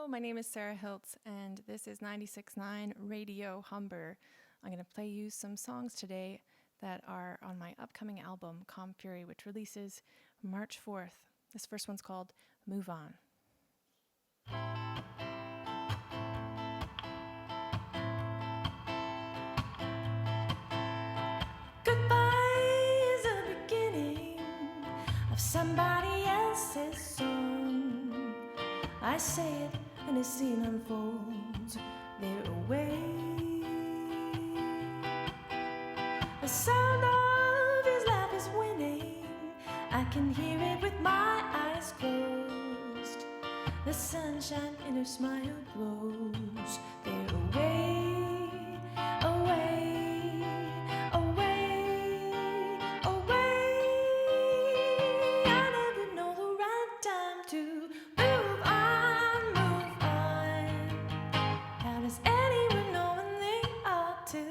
my name is Sarah Hiltz, and this is 96.9 Radio Humber. I'm going to play you some songs today that are on my upcoming album, Calm Fury, which releases March 4th. This first one's called Move On. Goodbye is the beginning of somebody else's song. I say it and the scene unfolds their way. The sound of his laugh is winning. I can hear it with my eyes closed. The sunshine in her smile glows. They're away, away, away, away. I never know the right time to move on, move on. How does anyone know when they ought to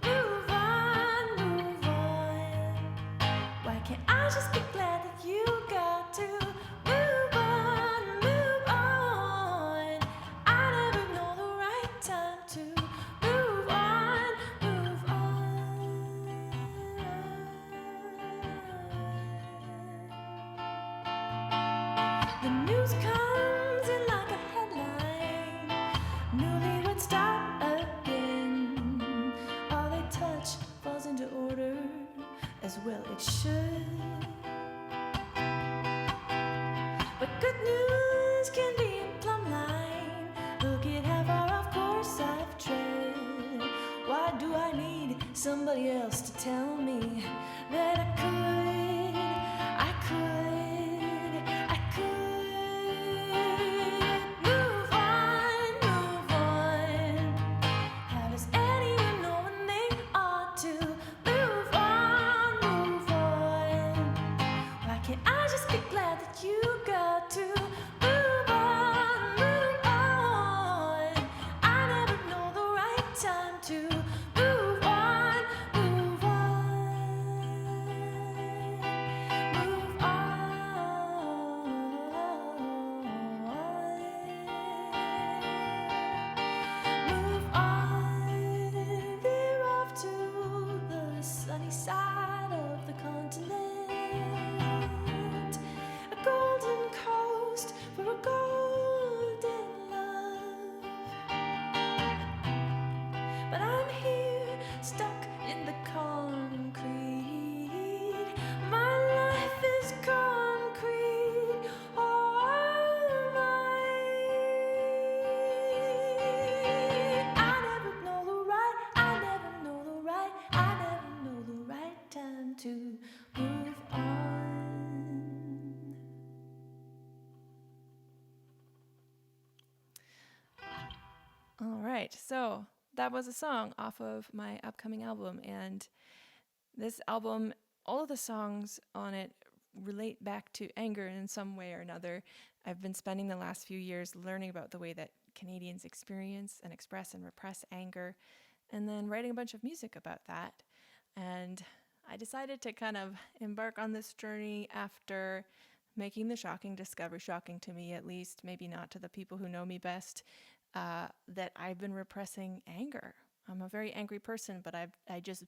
move on, move on? Why can't I just be glad that you got to move on, move on? I never know the right time to move on, move on. The news comes in like a headline. Newlyweds start again. All they touch falls into order, as well it should. But good news can be a plumb line. Look at how far off course I've tread. Why do I need somebody else to tell me that I could, I could, I could move on, move on? How does anyone know when they ought to move on, move on? Why can't I just be glad that you got to move on, move on? I never know the right time to move on, move on, move on, move on. They're off to the sunny side of the continent, a golden coast for a golden love. But I'm here, stuck in the concrete. My life is concrete, all mine. I never know the right, I never know the right, I never know the right time to move on. All right, so that was a song off of my upcoming album, and this album, all of the songs on it relate back to anger in some way or another. I've been spending the last few years learning about the way that Canadians experience and express and repress anger, and then writing a bunch of music about that. And I decided to kind of embark on this journey after making the shocking discovery, shocking to me at least, maybe not to the people who know me best, that I've been repressing anger. I'm a very angry person, but I just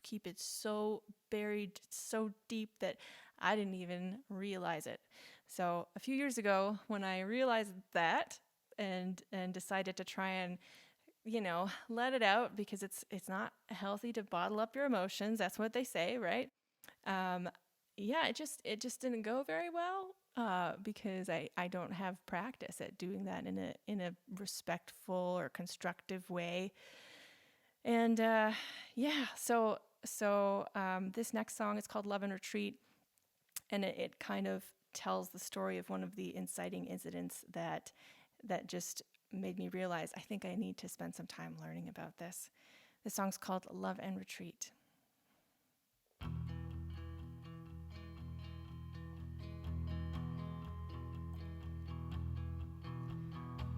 keep it so buried, so deep that I didn't even realize it. So a few years ago, when I realized that and decided to try and, let it out, because it's not healthy to bottle up your emotions. That's what they say, right? It just didn't go very well. Because I don't have practice at doing that in a respectful or constructive way. And so this next song is called Love and Retreat, and it kind of tells the story of one of the inciting incidents that just made me realize I think I need to spend some time learning about this. This song's called Love and Retreat.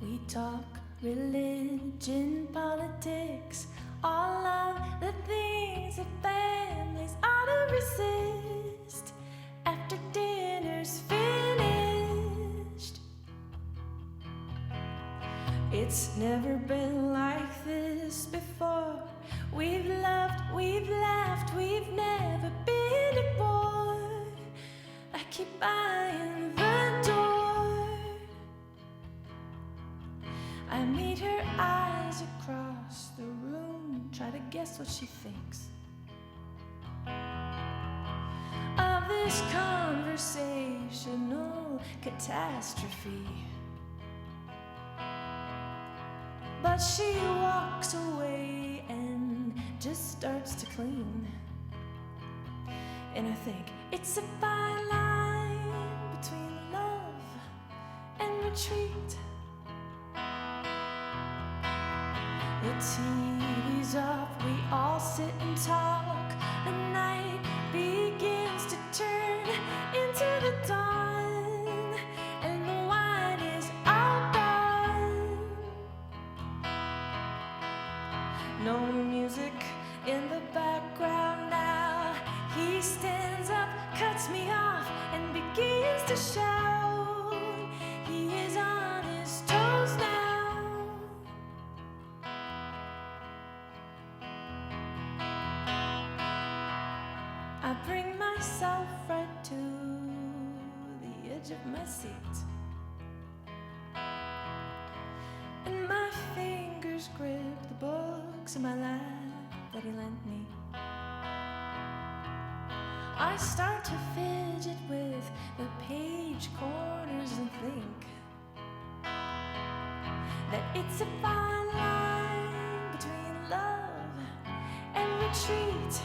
We talk religion, politics, all of the things that families ought to resist after dinner's finished. It's never been like this before. We've loved, we've laughed, we've never been bored. I keep eyeing the door. I meet her eyes across the room, try to guess what she thinks of this conversational catastrophe. But she walks away and just starts to clean. And I think it's a fine line between love and retreat. The TV's off, we all sit and talk. The night begins to turn into the dawn, and the wine is all gone. No music in the background now. He stands up, cuts me off, and begins to shout. He is on his toes now. I bring myself right to the edge of my seat, and my fingers grip the books in my lap that he lent me. I start to fidget with the page corners and think that it's a fine line between love and retreat.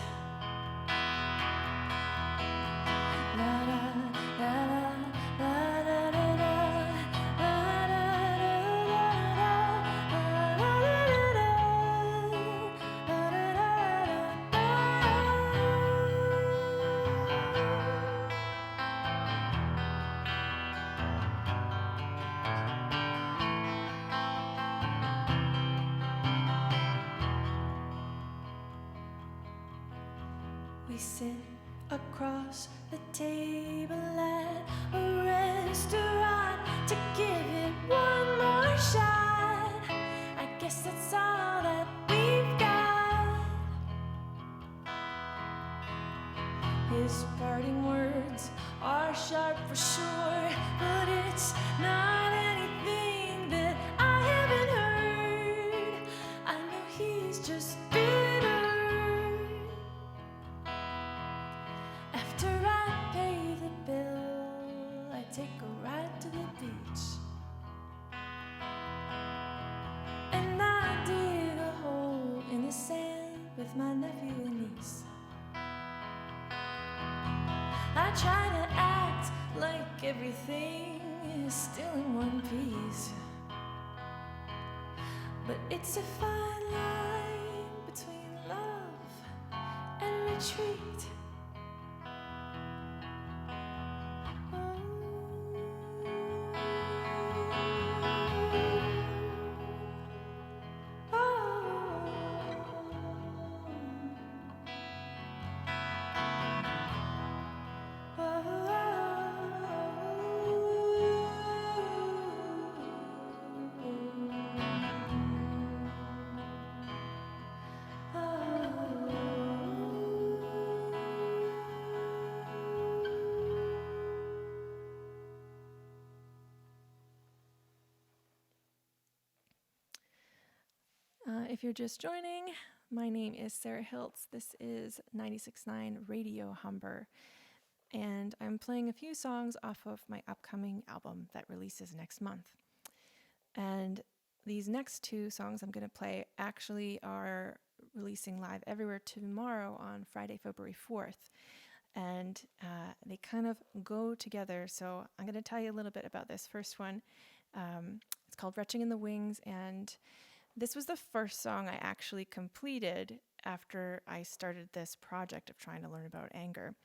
La la la la la la la la la We sit across the table at a restaurant to give it one more shot. I guess that's all that we've got. His parting words are sharp for sure, but it's not anything that I haven't heard. I know he's just bitter. After I pay the bill, I take a ride to the beach, and I dig a hole in the sand with my nephew and niece. I try to act like everything is still in one piece, but it's a fine line between love and retreat. If you're just joining, my name is Sarah Hiltz. This is 96.9 Radio Humber, and I'm playing a few songs off of my upcoming album that releases next month. And these next two songs I'm going to play actually are releasing live everywhere tomorrow on Friday, February 4th. And they kind of go together. So I'm going to tell you a little bit about this first one. It's called Wretching in the Wings, and this was the first song I actually completed after I started this project of trying to learn about anger.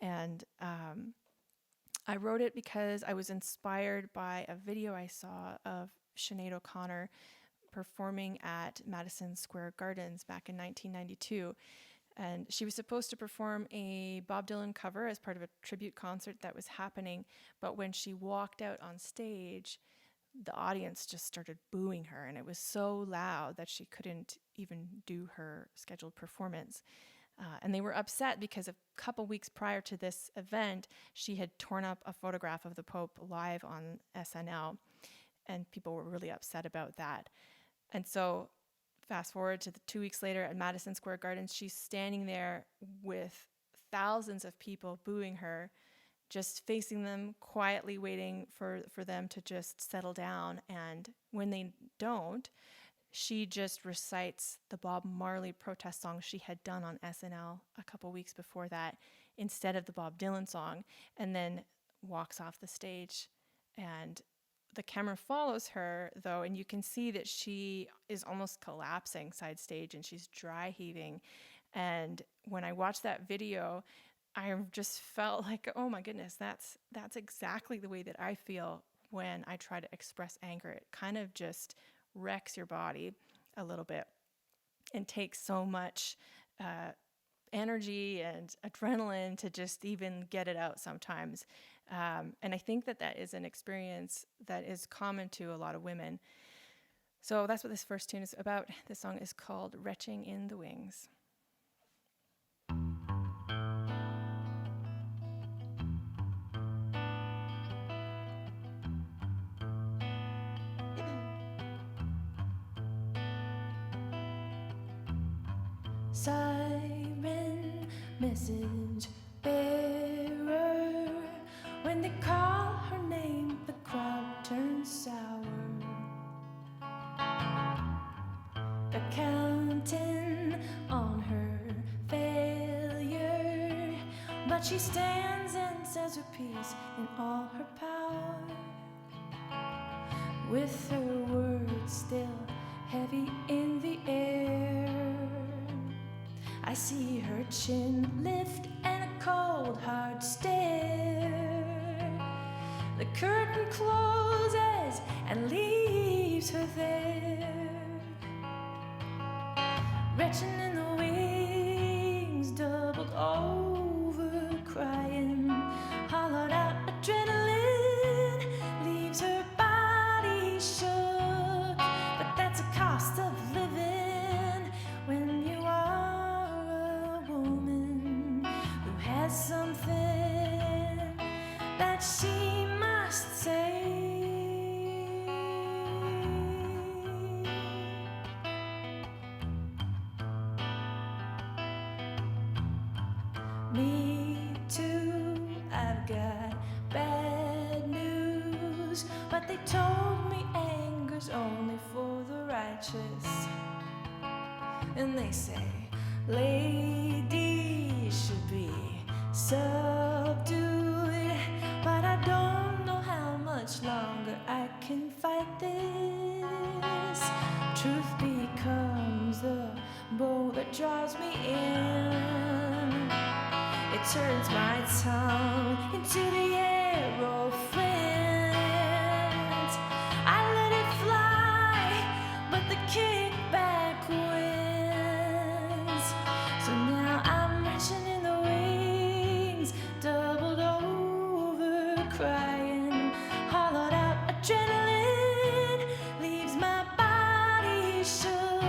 And I wrote it because I was inspired by a video I saw of Sinead O'Connor performing at Madison Square Gardens back in 1992. And she was supposed to perform a Bob Dylan cover as part of a tribute concert that was happening. But when she walked out on stage, the audience just started booing her, and it was so loud that she couldn't even do her scheduled performance. And they were upset because a couple weeks prior to this event, she had torn up a photograph of the Pope live on SNL, and people were really upset about that. And so fast forward to the 2 weeks later at Madison Square Garden, she's standing there with thousands of people booing her, just facing them, quietly waiting for them to just settle down. And when they don't, she just recites the Bob Marley protest song she had done on SNL a couple weeks before that instead of the Bob Dylan song, and then walks off the stage. And the camera follows her, though, and you can see that she is almost collapsing side stage, and she's dry heaving. And when I watched that video, I just felt like, oh my goodness, that's exactly the way that I feel when I try to express anger. It kind of just wrecks your body a little bit and takes so much energy and adrenaline to just even get it out sometimes. And I think that is an experience that is common to a lot of women. So that's what this first tune is about. This song is called Wretching in the Wings. Siren message bearer, when they call her name, the crowd turns sour. They're counting on her failure, but she stands and says her piece in all her power, with her words still heavy in the air. I see her chin lift and a cold, hard stare. The curtain closes and leaves her there, retching in the wings, doubled over, crying, hollowed out adrenaline, leaves her body shook. But that's a cost of living when you are a woman who has something that she must say. Me too, I've got bad news, but they told me anger's only for the righteous. And they say ladies should be subdued, but I don't know how much longer I can fight this. Truth becomes the bow that draws me in. It turns my tongue into the arrow flint. I let it fly, but the kickback wins. So now I'm reaching in the wings, doubled over, crying, hollowed out adrenaline, leaves my body shook.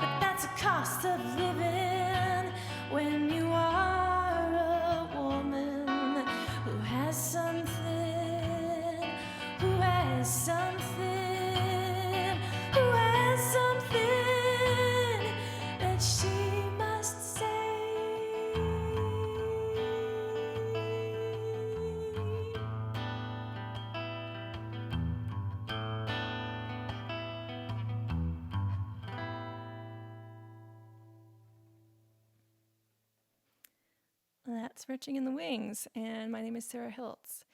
But that's a cost of living when you are a woman who has something, who has something, who has something that she must say. That's Wretching in the Wings, and my name is Sarah Hiltz,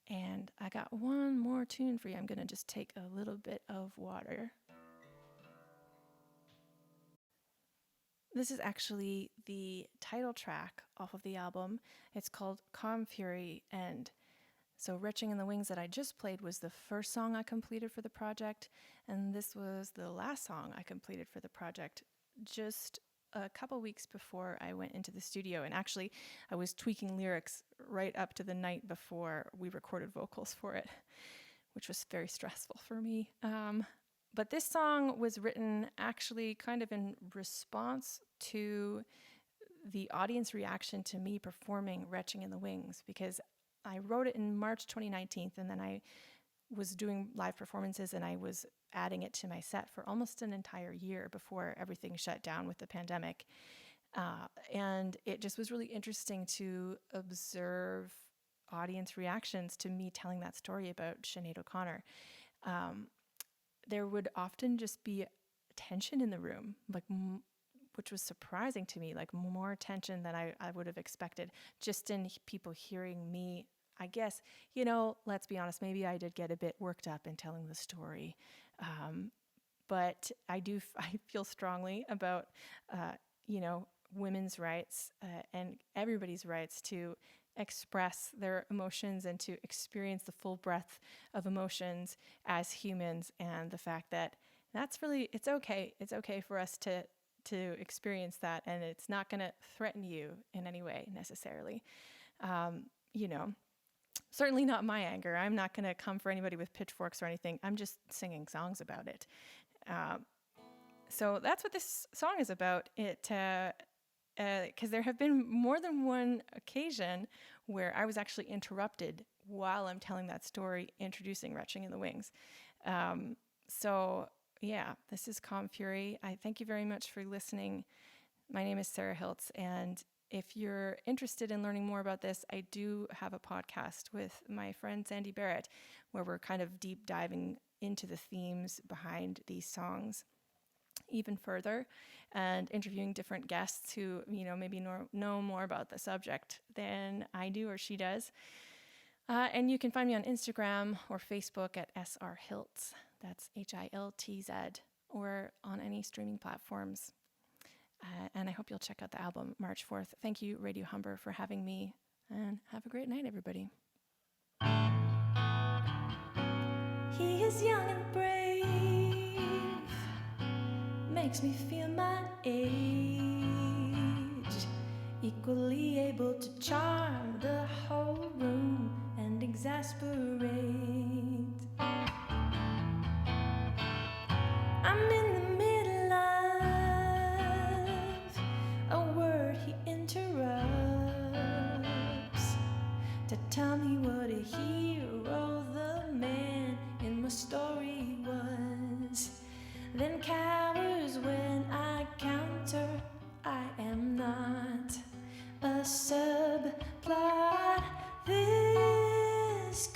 and I got one more tune for you. I'm going to just take a little bit of water. This is actually the title track off of the album. It's called Calm Fury, and so Wretching in the Wings that I just played was the first song I completed for the project, and this was the last song I completed for the project just a couple weeks before I went into the studio. And actually, I was tweaking lyrics right up to the night before we recorded vocals for it. which was very stressful for me. But this song was written actually kind of in response to the audience reaction to me performing Wretching in the Wings, because I wrote it in March 2019, and then I was doing live performances and I was adding it to my set for almost an entire year before everything shut down with the pandemic. And it just was really interesting to observe audience reactions to me telling that story about Sinead O'Connor. There would often just be tension in the room, like which was surprising to me, like more tension than I would have expected, just in people hearing me. I guess, let's be honest, maybe I did get a bit worked up in telling the story. But I feel strongly about, women's rights and everybody's rights to express their emotions and to experience the full breadth of emotions as humans, and the fact that it's okay. It's okay for us to experience that, and it's not going to threaten you in any way necessarily. Certainly not my anger. I'm not going to come for anybody with pitchforks or anything. I'm just singing songs about it. So that's what this song is about. Because there have been more than one occasion where I was actually interrupted while I'm telling that story, introducing Wretching in the Wings. So yeah, this is Calm Fury. I thank you very much for listening. My name is Sarah Hiltz, and if you're interested in learning more about this, I do have a podcast with my friend Sandy Barrett, where we're kind of deep diving into the themes behind these songs even further, and interviewing different guests who, maybe know more about the subject than I do or she does. And you can find me on Instagram or Facebook at srhiltz. That's Hiltz, or on any streaming platforms. And I hope you'll check out the album March 4th. Thank you, Radio Humber, for having me, and have a great night, everybody. He is young and brave, makes me feel my age, equally able to charm the whole room and exasperate. I'm in the middle of a word he interrupts to tell me what a hero the man in my story was, then cowers when I counter I am not a subplot. This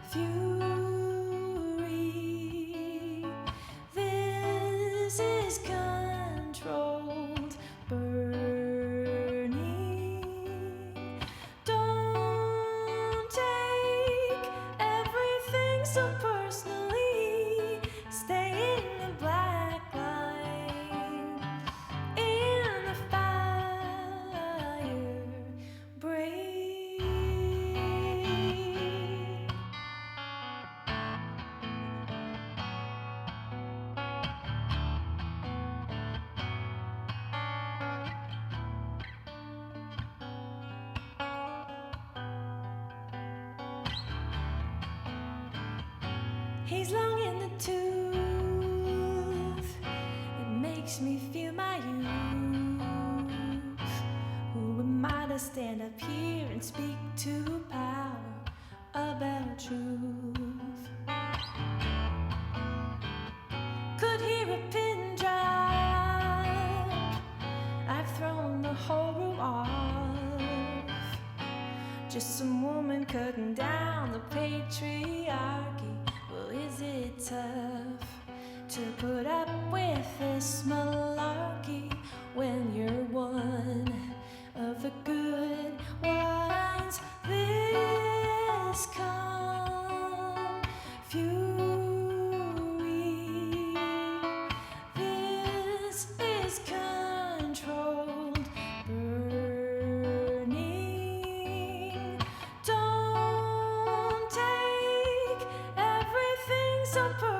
fury, this is controlled burning. Don't take everything so personally. Stay in the black line, in the fire break. He's long in the tooth, it makes me feel my youth. Who am I to stand up here and speak to power about truth? Could hear a pin drop, I've thrown the whole room off. Just some woman cutting down the patriarchy. Well, is it tough to put up with this malarkey when you're one of the good ones? This calm fury, this is controlled burning. Don't take everything so personal.